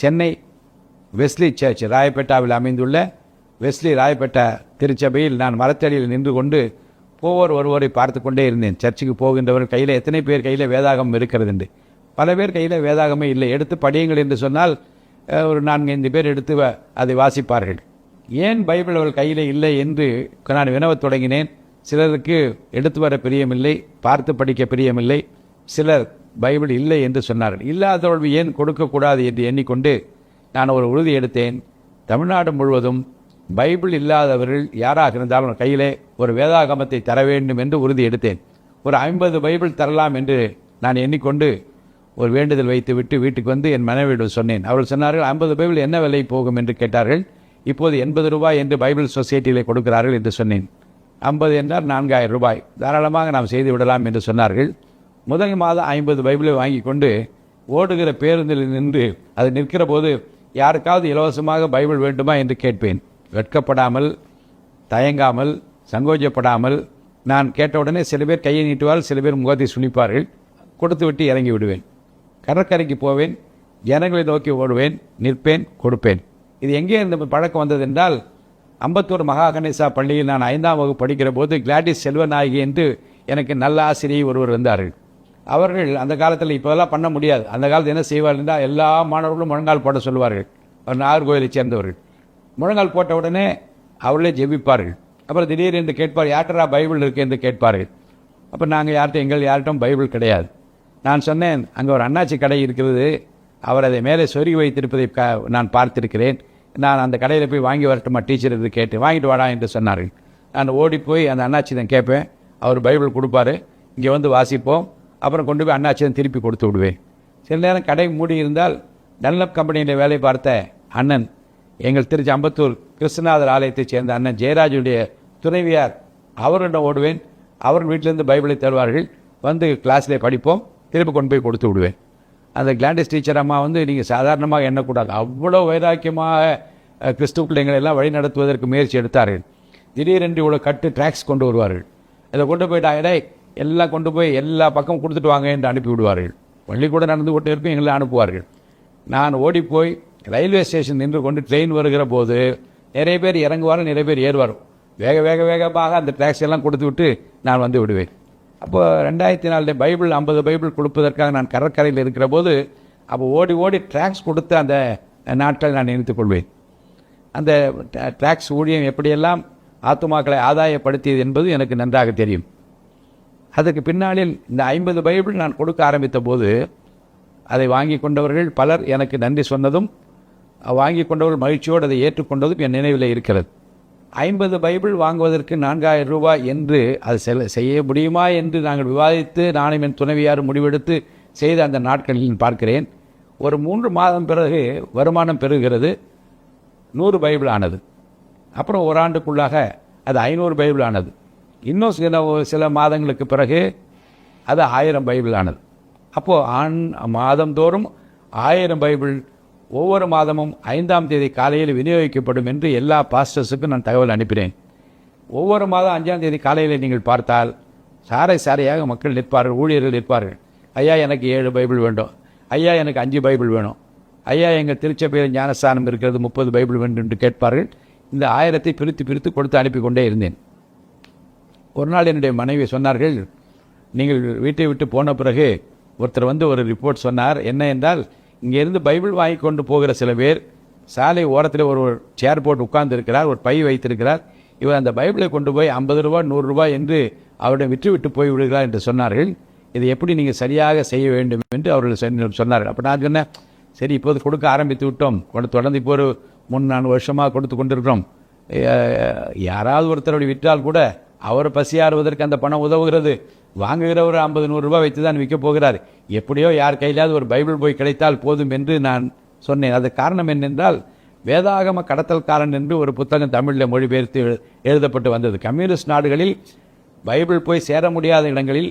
Chennai Wesley search ராயப்பேட்டாவில் அமைந்துள்ள Wesley Royapettah திருச்சபையில் நான் மரத்தடியில் நின்று கொண்டு ஒருவரை பார்த்து கொண்டே இருந்தேன். சர்ச்சுக்கு போகின்றவர் கையில் எத்தனை பேர் கையில் வேதாகம் இருக்கிறது என்று. பல பேர் கையில் வேதாகமே இல்லை. எடுத்து படியுங்கள் என்று சொன்னால் ஒரு 4-5 பேர் எடுத்து அதை வாசிப்பார்கள். ஏன் பைபிள் அவர்கள் கையில் இல்லை என்று நான் வினவத் தொடங்கினேன். சிலருக்கு எடுத்து வர பிரியமில்லை, பார்த்து படிக்க பிரியமில்லை. சிலர் பைபிள் இல்லை என்று சொன்னார்கள். இல்லாதவர்கள் ஏன் கொடுக்கக்கூடாது என்று எண்ணிக்கொண்டு நான் ஒரு உறுதி எடுத்தேன். தமிழ்நாடு முழுவதும் பைபிள் இல்லாதவர்கள் யாராக இருந்தாலும் கையிலே ஒரு வேதாகமத்தை தர வேண்டும் என்று உறுதி எடுத்தேன். ஒரு 50 பைபிள் தரலாம் என்று நான் எண்ணிக்கொண்டு ஒரு வேண்டுதல் வைத்துவிட்டு வீட்டுக்கு வந்து என் மனைவியிடம் சொன்னேன். அவர்கள் சொன்னார்கள், 50 பைபிள் என்ன விலை போகும் என்று கேட்டார்கள். இப்போது 80 ரூபாய் என்று பைபிள் சொசைட்டியிலே கொடுக்கிறார்கள் என்று சொன்னேன். 50 என்றால் 4000 ரூபாய், தாராளமாக நாம் செய்து விடலாம் என்று சொன்னார்கள். முதல் மாதம் 50 பைபிளை வாங்கி கொண்டு ஓடுகிற பேருந்தில் நின்று அது நிற்கிற போது யாருக்காவது இலவசமாக பைபிள் வேண்டுமா என்று கேட்பேன். வெட்கப்படாமல், தயங்காமல், சங்கோஜப்படாமல் நான் கேட்டவுடனே சில பேர் கையை நீட்டுவார்கள், சில பேர் முகத்தை சுனிப்பார்கள். கொடுத்து விட்டு இறங்கி விடுவேன். கடற்கரைக்கு போவேன், ஜனங்களை நோக்கி ஓடுவேன், நிற்பேன், கொடுப்பேன். இது எங்கே இந்த பழக்கம் வந்தது என்றால், அம்பத்தூர் மகா கணேசா பள்ளியில் நான் 5ஆம் வகுப்பு படிக்கிற போது கிளாடிஸ் செல்வநாயகி என்று எனக்கு நல்ல ஆசிரியை ஒருவர் இருந்தார்கள். அவர்கள் அந்த காலத்தில் இப்போதெல்லாம் பண்ண முடியாது. அந்த காலத்தில் என்ன செய்வார்கள் என்றால், எல்லா மாணவர்களும் முழங்கால் போட சொல்லுவார்கள். அவர் நாகர்கோவிலை சேர்ந்தவர்கள். முழங்கால் போட்ட உடனே அவர்களே ஜெபிப்பார்கள். அப்புறம் திடீரென்று கேட்பார், யார்டரா பைபிள் இருக்கு என்று கேட்பார்கள். அப்போ நாங்கள் யார்கிட்டும் பைபிள் கிடையாது. நான் சொன்னேன், அங்கே ஒரு அண்ணாச்சி கடை இருக்கிறது, அவர் அதை மேலே சொருகி வைத்திருப்பதை நான் பார்த்திருக்கிறேன். நான் அந்த கடையில் போய் வாங்கி வரட்டுமா டீச்சர் என்று கேட்டு வாங்கிட்டு வாடா என்று சொன்னார்கள். நான் ஓடி போய் அந்த அண்ணாச்சி தான் கேட்பேன். அவர் பைபிள் கொடுப்பாரு, இங்கே வந்து வாசிப்போம், அப்புறம் கொண்டு போய் அண்ணாச்சி தான் திருப்பி கொடுத்து விடுவேன். சில நேரம் கடை மூடி இருந்தால் டன்லப் கம்பெனியில் வேலை பார்த்த அண்ணன், எங்கள் திருச்சி அம்பத்தூர் கிருஷ்ணநாதர் ஆலயத்தைச் சேர்ந்த அண்ணன் ஜெயராஜுடைய துணைவியார், அவர்களிடம் ஓடுவேன். அவர்கள் வீட்டிலேருந்து பைபிளை தருவார்கள். வந்து கிளாஸில் படிப்போம், திருப்பி கொண்டு போய் கொடுத்து விடுவேன். அந்த கிளாண்டிஸ் டீச்சர் அம்மா வந்து நீங்கள் சாதாரணமாக எண்ணக்கூடாது, அவ்வளோ வைராக்கியமாக கிறிஸ்துவ பிள்ளைங்களை எல்லாம் வழி நடத்துவதற்கு முயற்சி எடுத்தார்கள். திடீரென்று இவ்வளோ கட்டு ட்ராக்ஸ் கொண்டு வருவார்கள். இதை கொண்டு போயிட்டாங்க, எல்லாம் கொண்டு போய் எல்லா பக்கம் கொடுத்துட்டு வாங்க என்று அனுப்பி விடுவார்கள். பள்ளிக்கூடம் நடந்து கொண்டு இருக்கும், எங்களை அனுப்புவார்கள். நான் ஓடிப்போய் ரயில்வே ஸ்டேஷன் நின்று கொண்டு ட்ரெயின் வருகிற போது நிறைய பேர் இறங்குவார், நிறைய பேர் ஏறுவார். வேகமாக அந்த ட்ராக்ஸ் எல்லாம் கொடுத்து விட்டு நான் வந்து விடுவேன். அப்போ 2004 பைபிள் 50 பைபிள் கொடுப்பதற்காக நான் கடற்கரையில் இருக்கிற போது அப்போ ஓடி ட்ராக்ஸ் கொடுத்து அந்த நாட்களை நான் நினைத்துக் கொள்வேன். அந்த ட்ராக்ஸ் ஊழியம் எப்படியெல்லாம் ஆத்துமாக்களை ஆதாயப்படுத்தியது என்பது எனக்கு நன்றாக தெரியும். அதுக்கு பின்னாளில் இந்த 50 பைபிள் நான் கொடுக்க ஆரம்பித்த போது அதை வாங்கி கொண்டவர்கள் பலர் எனக்கு நன்றி சொன்னதும், வாங்கி கொண்டவர்கள் மகிழ்ச்சியோடு அதை ஏற்றுக்கொண்டதும் என் நினைவில் இருக்கிறது. 50 பைபிள் வாங்குவதற்கு 4000 ரூபாய் என்று அது செய்ய முடியுமா என்று நாங்கள் விவாதித்து நானும் என் துணைவியாரும் முடிவெடுத்து செய்த அந்த நாட்களில் பார்க்கிறேன். ஒரு 3 மாதம் பிறகு வருமானம் பெறுகிறது. 100 பைபிள் ஆனது. அப்புறம் ஒரு ஆண்டுக்குள்ளாக அது 500 பைபிள் ஆனது. இன்னும் சில மாதங்களுக்கு பிறகு அது 1000 பைபிள் ஆனது. அப்போது மாதந்தோறும் 1000 பைபிள் ஒவ்வொரு மாதமும் 5ஆம் தேதி காலையில் விநியோகிக்கப்படும் என்று எல்லா பாஸ்டர்ஸுக்கும் நான் தகவல் அனுப்பினேன். ஒவ்வொரு மாதம் 5ஆம் தேதி காலையில் நீங்கள் பார்த்தால் சாரையாக மக்கள் நிற்பார்கள், ஊழியர்கள் நிற்பார்கள். ஐயா எனக்கு 7 பைபிள் வேண்டும், ஐயா எனக்கு 5 பைபிள் வேணும், ஐயா எங்கள் திருச்சபையில் ஞானஸ்தானம் இருக்கிறது 30 பைபிள் வேண்டும் என்று கேட்பார்கள். இந்த 1000 பிரித்து கொடுத்து அனுப்பி கொண்டே இருந்தேன். ஒரு நாள் என்னுடைய மனைவி சொன்னார்கள், நீங்கள் வீட்டை விட்டு போன பிறகு ஒருத்தர் வந்து ஒரு ரிப்போர்ட் சொன்னார். என்ன என்றால், இங்கேருந்து பைபிள் வாங்கி கொண்டு போகிற சில பேர் சாலை ஓரத்தில் ஒரு சேர் போட்டு உட்கார்ந்து இருக்கிறார், ஒரு பை வைத்திருக்கிறார். இவர் அந்த பைபிளை கொண்டு போய் 50 ரூபாய் 100 ரூபாய் என்று அவரிடம் விட்டு போய் விடுகிறார் என்று சொன்னார்கள். இதை எப்படி நீங்கள் சரியாக செய்ய வேண்டும் என்று அவர்கள் சொன்னார்கள். அப்போ நான் சொன்னேன், சரி இப்போது கொடுக்க ஆரம்பித்து விட்டோம், தொடர்ந்து இப்போ ஒரு 3-4 வருஷமாக கொடுத்து கொண்டிருக்கிறோம். யாராவது ஒருத்தருடைய விற்றால் கூட அவர் பசியாறுவதற்கு அந்த பணம் உதவுகிறது. வாங்குகிறவர் 50-100 ரூபாய் வைத்து தான் விற்கப் போகிறார். எப்படியோ யார் கையிலாவது ஒரு பைபிள் போய் கிடைத்தால் போதும் என்று நான் சொன்னேன். அது காரணம் என்னென்றால், வேதாகம கடத்தல்காரன் என்று ஒரு புத்தகம் தமிழில் மொழிபெயர்த்து எழுதப்பட்டு வந்தது. கம்யூனிஸ்ட் நாடுகளில் பைபிள் போய் சேர முடியாத இடங்களில்,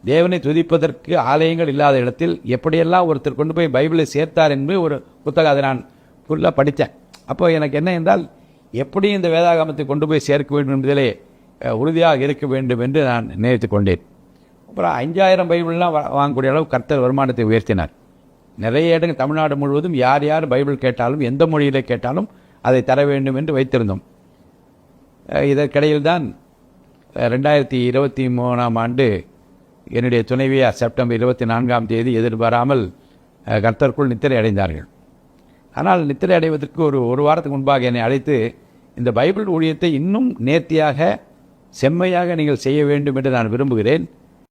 தேவனை துதிப்பதற்கு ஆலயங்கள் இல்லாத இடத்தில் எப்படியெல்லாம் ஒருத்தர் கொண்டு போய் பைபிளை சேர்த்தார் என்று ஒரு புத்தகம், அதை நான் ஃபுல்லாக படித்தேன். அப்போ எனக்கு என்ன என்றால், எப்படி இந்த வேதாகமத்தை கொண்டு போய் சேர்க்க வேண்டும் என்பதிலே உறுதியாக இருக்க வேண்டும் என்று நான் நினைத்து கொண்டேன். அப்புறம் 5000 பைபிள்லாம் வாங்கக்கூடிய அளவு கர்த்தர் வருமானத்தை உயர்த்தினார். நிறைய இடங்கள் தமிழ்நாடு முழுவதும் யார் யார் பைபிள் கேட்டாலும் எந்த மொழியில் கேட்டாலும் அதை தர வேண்டும் என்று வைத்திருந்தோம். இதற்கிடையில் தான் 2023ஆம் ஆண்டு என்னுடைய துணைவியார் செப்டம்பர் 24ஆம் தேதி எதிர்பாராமல் கர்த்தருக்குள் நித்திரை அடைந்தார்கள். ஆனால் நித்திரை அடைவதற்கு ஒரு வாரத்துக்கு முன்பாக என்னை அழைத்து இந்த பைபிள் ஊழியத்தை இன்னும் நேர்த்தியாக செம்மையாக நீங்கள் செய்ய வேண்டும் என்று நான் விரும்புகிறேன்.